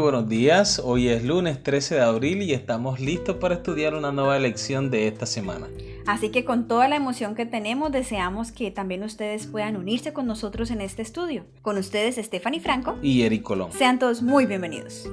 buenos días, hoy es lunes 13 de abril y estamos listos para estudiar una nueva lección de esta semana. Así que con toda la emoción que tenemos, deseamos que también ustedes puedan unirse con nosotros en este estudio. Con ustedes, Stephanie Franco Y Eric Colón. Sean todos muy bienvenidos.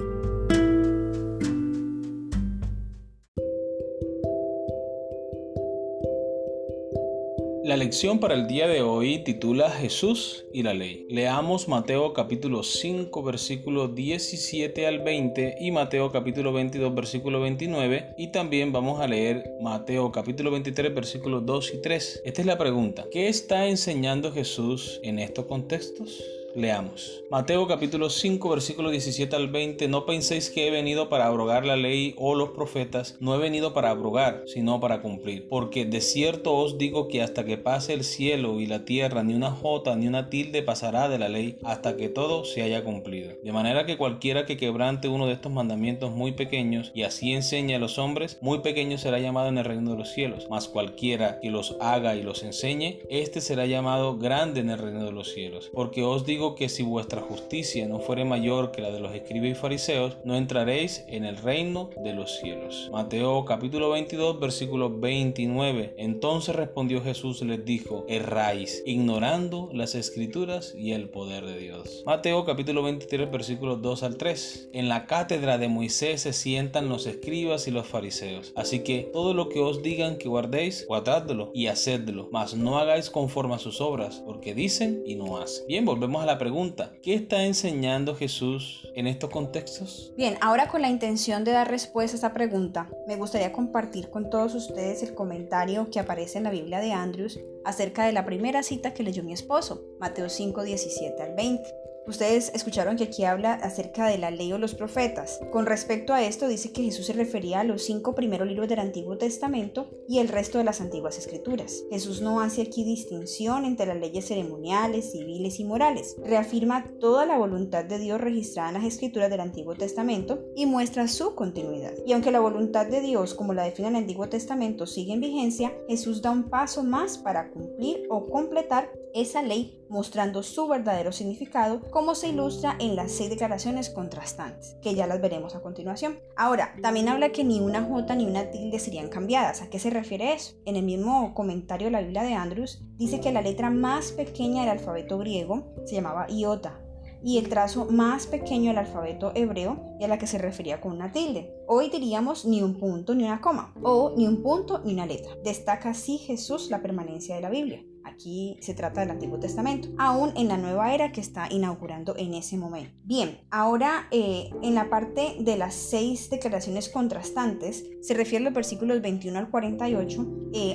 La lección para el día de hoy titula Jesús y la ley. Leamos Mateo capítulo 5 versículo 17 al 20 y Mateo capítulo 22 versículo 29 y también vamos a leer Mateo capítulo 23 versículos 2 y 3. Esta es la pregunta. ¿Qué está enseñando Jesús en estos contextos? Leamos. Mateo capítulo 5 versículo 17 al 20. No penséis que he venido para abrogar la ley o los profetas. No he venido para abrogar, sino para cumplir. Porque de cierto os digo que hasta que pase el cielo y la tierra, ni una jota ni una tilde pasará de la ley hasta que todo se haya cumplido. De manera que cualquiera que quebrante uno de estos mandamientos muy pequeños y así enseñe a los hombres, muy pequeño será llamado en el reino de los cielos. Mas cualquiera que los haga y los enseñe, este será llamado grande en el reino de los cielos. Porque os digo que si vuestra justicia no fuere mayor que la de los escribas y fariseos, no entraréis en el reino de los cielos. Mateo capítulo 22 versículo 29. Entonces respondió Jesús y les dijo: erráis, ignorando las escrituras y el poder de Dios. Mateo capítulo 23 versículos 2 al 3. En la cátedra de Moisés se sientan los escribas y los fariseos. Así que todo lo que os digan que guardéis, guardadlo y hacedlo, mas no hagáis conforme a sus obras, porque dicen y no hacen. Bien, volvemos a la pregunta. ¿Qué está enseñando Jesús en estos contextos? Bien, ahora con la intención de dar respuesta a esta pregunta, me gustaría compartir con todos ustedes el comentario que aparece en la Biblia de Andrews acerca de la primera cita que leyó mi esposo, Mateo 5, 17 al 20. Ustedes escucharon que aquí habla acerca de la ley o los profetas. Con respecto a esto, dice que Jesús se refería a los 5 primeros libros del Antiguo Testamento y el resto de las antiguas escrituras. Jesús no hace aquí distinción entre las leyes ceremoniales, civiles y morales. Reafirma toda la voluntad de Dios registrada en las escrituras del Antiguo Testamento y muestra su continuidad. Y aunque la voluntad de Dios, como la define el Antiguo Testamento, sigue en vigencia, Jesús da un paso más para cumplir o completar esa ley, mostrando su verdadero significado, como se ilustra en las 6 declaraciones contrastantes, que ya las veremos a continuación. Ahora, también habla que ni una jota ni una tilde serían cambiadas. ¿A qué se refiere eso? En el mismo comentario de la Biblia de Andrews, dice que la letra más pequeña del alfabeto griego se llamaba iota, y el trazo más pequeño del alfabeto hebreo y a la que se refería con una tilde. Hoy diríamos ni un punto ni una coma, o ni un punto ni una letra. Destaca así Jesús la permanencia de la Biblia. Aquí se trata del Antiguo Testamento, aún en la nueva era que está inaugurando en ese momento. Bien, ahora en la parte de las 6 declaraciones contrastantes, se refiere los versículos 21 al 48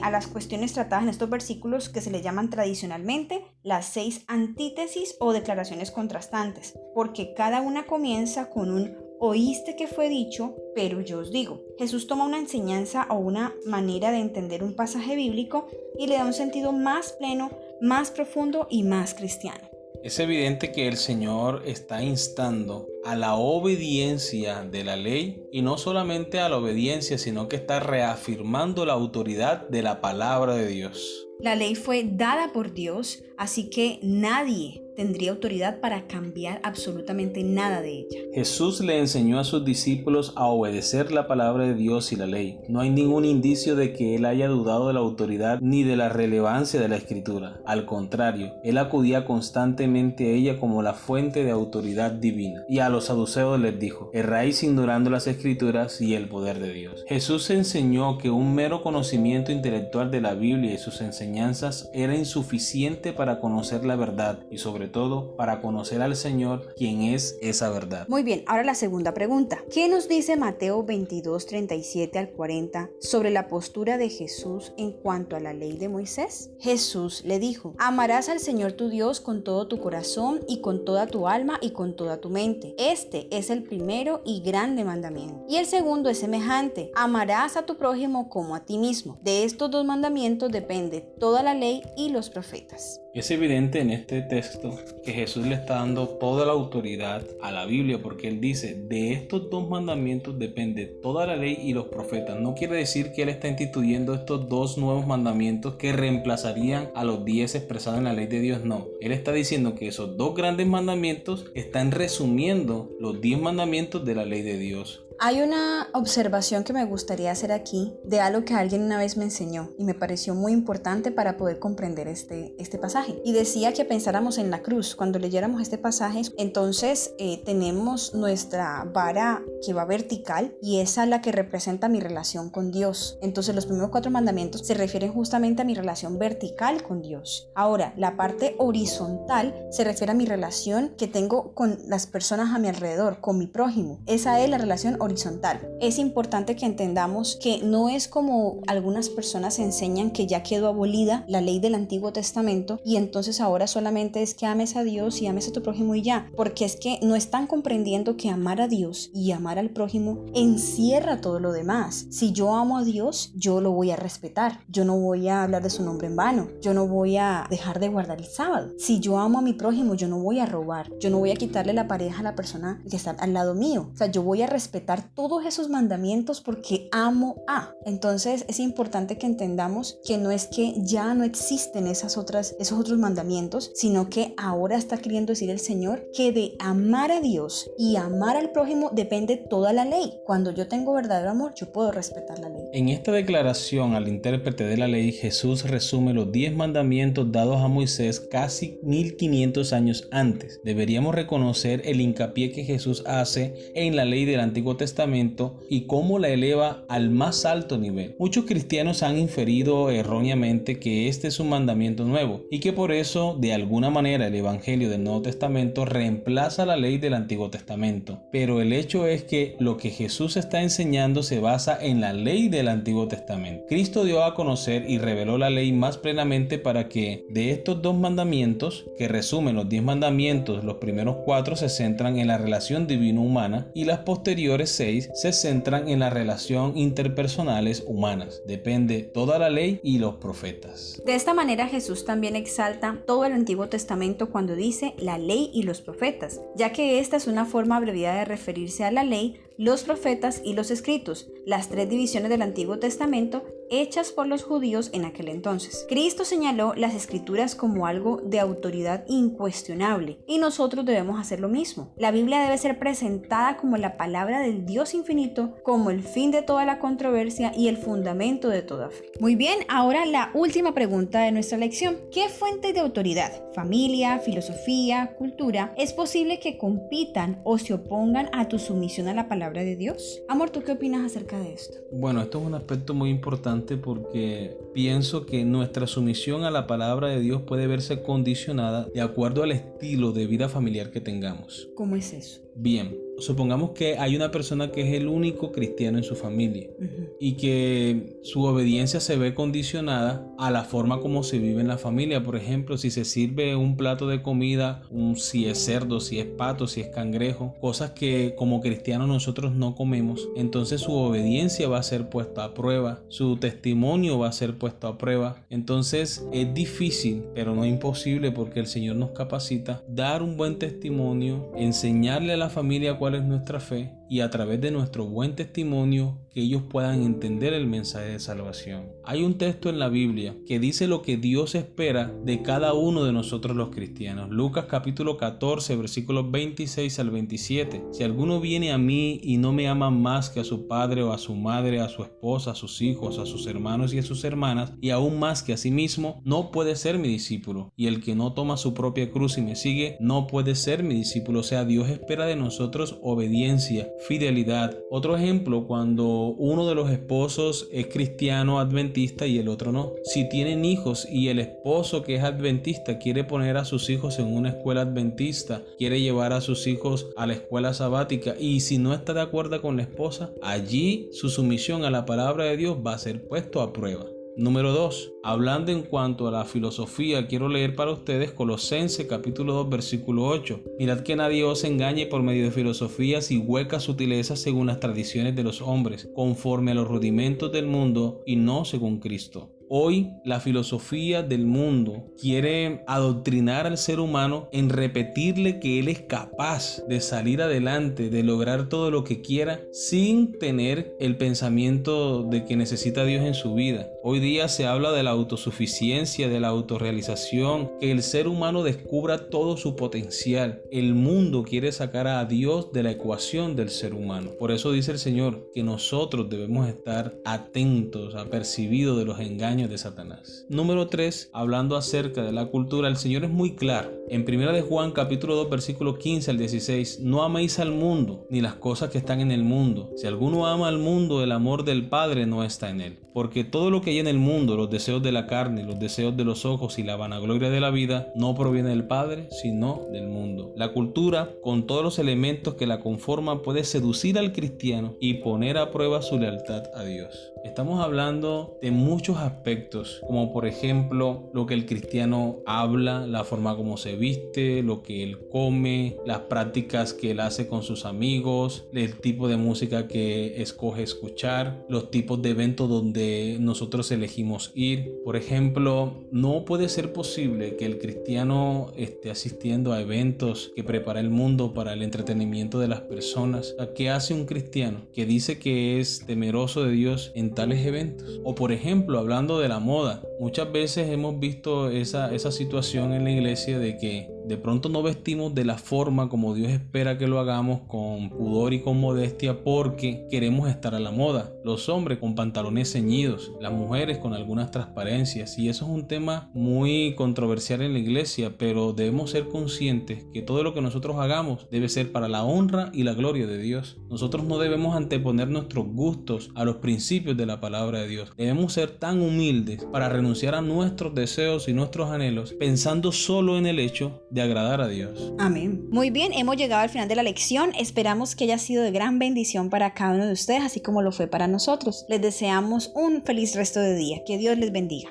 a las cuestiones tratadas en estos versículos que se le llaman tradicionalmente las 6 antítesis o declaraciones contrastantes, porque cada una comienza con un oíste que fue dicho, pero yo os digo. Jesús toma una enseñanza o una manera de entender un pasaje bíblico y le da un sentido más pleno, más profundo y más cristiano. Es evidente que el Señor está instando a la obediencia de la ley y no solamente a la obediencia, sino que está reafirmando la autoridad de la palabra de Dios. La ley fue dada por Dios, así que nadie tendría autoridad para cambiar absolutamente nada de ella. Jesús le enseñó a sus discípulos a obedecer la palabra de Dios y la ley. No hay ningún indicio de que él haya dudado de la autoridad ni de la relevancia de la Escritura. Al contrario, él acudía constantemente a ella como la fuente de autoridad divina. Y a los saduceos les dijo: erráis ignorando las Escrituras y el poder de Dios. Jesús enseñó que un mero conocimiento intelectual de la Biblia y sus enseñanzas era insuficiente para conocer la verdad y sobre todo para conocer al Señor, quien es esa verdad. Muy bien, ahora la segunda pregunta. ¿Qué nos dice Mateo 22, 37 al 40 sobre la postura de Jesús en cuanto a la ley de Moisés? Jesús le dijo: amarás al Señor tu Dios con todo tu corazón y con toda tu alma y con toda tu mente. Este es el primero y grande mandamiento. Y el segundo es semejante: amarás a tu prójimo como a ti mismo. De estos 2 mandamientos depende toda la ley y los profetas. Es evidente en este texto que Jesús le está dando toda la autoridad a la Biblia, porque Él dice, de estos 2 mandamientos depende toda la ley y los profetas. No quiere decir que Él está instituyendo estos 2 nuevos mandamientos que reemplazarían a los 10 expresados en la ley de Dios, no. Él está diciendo que esos 2 grandes mandamientos están resumiendo los 10 mandamientos de la ley de Dios. Hay una observación que me gustaría hacer aquí de algo que alguien una vez me enseñó y me pareció muy importante para poder comprender este pasaje. Y decía que pensáramos en la cruz. Cuando leyéramos este pasaje, entonces tenemos nuestra vara que va vertical y esa es la que representa mi relación con Dios. Entonces los primeros 4 mandamientos se refieren justamente a mi relación vertical con Dios. Ahora, la parte horizontal se refiere a mi relación que tengo con las personas a mi alrededor, con mi prójimo. Esa es la relación horizontal. Es importante que entendamos que no es como algunas personas enseñan que ya quedó abolida la ley del Antiguo Testamento y entonces ahora solamente es que ames a Dios y ames a tu prójimo y ya, porque es que no están comprendiendo que amar a Dios y amar al prójimo encierra todo lo demás. Si yo amo a Dios, yo lo voy a respetar, yo no voy a hablar de su nombre en vano, yo no voy a dejar de guardar el sábado. Si yo amo a mi prójimo, yo no voy a robar, yo no voy a quitarle la pareja a la persona que está al lado mío. O sea, yo voy a respetar todos esos mandamientos porque amo a. Entonces es importante que entendamos que no es que ya no existen esos otros mandamientos, sino que ahora está queriendo decir el Señor que de amar a Dios y amar al prójimo depende toda la ley. Cuando yo tengo verdadero amor, yo puedo respetar la ley. En esta declaración al intérprete de la ley, Jesús resume los 10 mandamientos dados a Moisés casi 1500 años antes. Deberíamos reconocer el hincapié que Jesús hace en la ley del Antiguo Testamento y cómo la eleva al más alto nivel. Muchos cristianos han inferido erróneamente que este es un mandamiento nuevo y que por eso de alguna manera el Evangelio del Nuevo Testamento reemplaza la ley del Antiguo Testamento. Pero el hecho es que lo que Jesús está enseñando se basa en la ley del Antiguo Testamento. Cristo dio a conocer y reveló la ley más plenamente para que de estos 2 mandamientos, que resumen los 10 mandamientos, los primeros 4 se centran en la relación divino-humana y las posteriores 6 se centran en la relación interpersonales humanas. Depende toda la ley y los profetas. De esta manera Jesús también exalta todo el Antiguo Testamento cuando dice la ley y los profetas, ya que esta es una forma abreviada de referirse a la ley, los profetas y los escritos, las 3 divisiones del Antiguo Testamento hechas por los judíos en aquel entonces. Cristo señaló las escrituras como algo de autoridad incuestionable y nosotros debemos hacer lo mismo. La Biblia debe ser presentada como la palabra del Dios infinito, como el fin de toda la controversia y el fundamento de toda fe. Muy bien, ahora la última pregunta de nuestra lección. ¿Qué fuentes de autoridad, familia, filosofía, cultura, es posible que compitan o se opongan a tu sumisión a la palabra de Dios? Amor, ¿tú qué opinas acerca de esto? Bueno, esto es un aspecto muy importante porque pienso que nuestra sumisión a la palabra de Dios puede verse condicionada de acuerdo al estilo de vida familiar que tengamos. ¿Cómo es eso? Bien, supongamos que hay una persona que es el único cristiano en su familia y que su obediencia se ve condicionada a la forma como se vive en la familia. Por ejemplo, si se sirve un plato de comida, si es cerdo, si es pato, si es cangrejo, cosas que como cristianos nosotros no comemos, entonces su obediencia va a ser puesta a prueba, su testimonio va a ser puesto a prueba. Entonces es difícil, pero no imposible, porque el Señor nos capacita, dar un buen testimonio, enseñarle a la familia cuál es nuestra fe y a través de nuestro buen testimonio que ellos puedan entender el mensaje de salvación. Hay un texto en la Biblia que dice lo que Dios espera de cada uno de nosotros los cristianos. Lucas capítulo 14 versículos 26 al 27. Si alguno viene a mí y no me ama más que a su padre o a su madre, a su esposa, a sus hijos, a sus hermanos y a sus hermanas, y aún más que a sí mismo, no puede ser mi discípulo. Y el que no toma su propia cruz y me sigue, no puede ser mi discípulo. O sea, Dios espera de nosotros obediencia, fidelidad. Otro ejemplo, cuando uno de los esposos es cristiano adventista y el otro no. Si tienen hijos y el esposo que es adventista quiere poner a sus hijos en una escuela adventista, quiere llevar a sus hijos a la escuela sabática, y si no está de acuerdo con la esposa, allí su sumisión a la palabra de Dios va a ser puesto a prueba. Número 2. Hablando en cuanto a la filosofía, quiero leer para ustedes Colosenses capítulo 2 versículo 8. Mirad que nadie os engañe por medio de filosofías y huecas sutilezas según las tradiciones de los hombres, conforme a los rudimentos del mundo y no según Cristo. Hoy la filosofía del mundo quiere adoctrinar al ser humano en repetirle que él es capaz de salir adelante, de lograr todo lo que quiera sin tener el pensamiento de que necesita a Dios en su vida. Hoy día se habla de la autosuficiencia, de la autorrealización, que el ser humano descubra todo su potencial. El mundo quiere sacar a Dios de la ecuación del ser humano. Por eso dice el Señor que nosotros debemos estar atentos, apercibidos de los engaños de Satanás. Número 3, hablando acerca de la cultura, el Señor es muy claro. En 1 de Juan capítulo 2 versículo 15 al 16, no améis al mundo ni las cosas que están en el mundo. Si alguno ama al mundo, el amor del Padre no está en él. Porque todo lo que hay en el mundo, los deseos de la carne, los deseos de los ojos y la vanagloria de la vida, no proviene del Padre, sino del mundo. La cultura, con todos los elementos que la conforman, puede seducir al cristiano y poner a prueba su lealtad a Dios. Estamos hablando de muchos aspectos, como por ejemplo lo que el cristiano habla, la forma como se viste, lo que él come, las prácticas que él hace con sus amigos, el tipo de música que escoge escuchar, los tipos de eventos donde nosotros elegimos ir. Por ejemplo, no puede ser posible que el cristiano esté asistiendo a eventos que prepara el mundo para el entretenimiento de las personas. ¿Qué hace un cristiano que dice que es temeroso de Dios en tales eventos? O por ejemplo, hablando de la moda, muchas veces hemos visto esa situación en la iglesia de que de pronto no vestimos de la forma como Dios espera que lo hagamos, con pudor y con modestia, porque queremos estar a la moda. Los hombres con pantalones ceñidos, las mujeres con algunas transparencias, y eso es un tema muy controversial en la iglesia, pero debemos ser conscientes que todo lo que nosotros hagamos debe ser para la honra y la gloria de Dios. Nosotros no debemos anteponer nuestros gustos a los principios de la palabra de Dios. Debemos ser tan humildes para renunciar a nuestros deseos y nuestros anhelos, pensando solo en el hecho de agradar a Dios. Amén. Muy bien, hemos llegado al final de la lección. Esperamos que haya sido de gran bendición para cada uno de ustedes, así como lo fue para nosotros. Les deseamos un feliz resto de día. Que Dios les bendiga.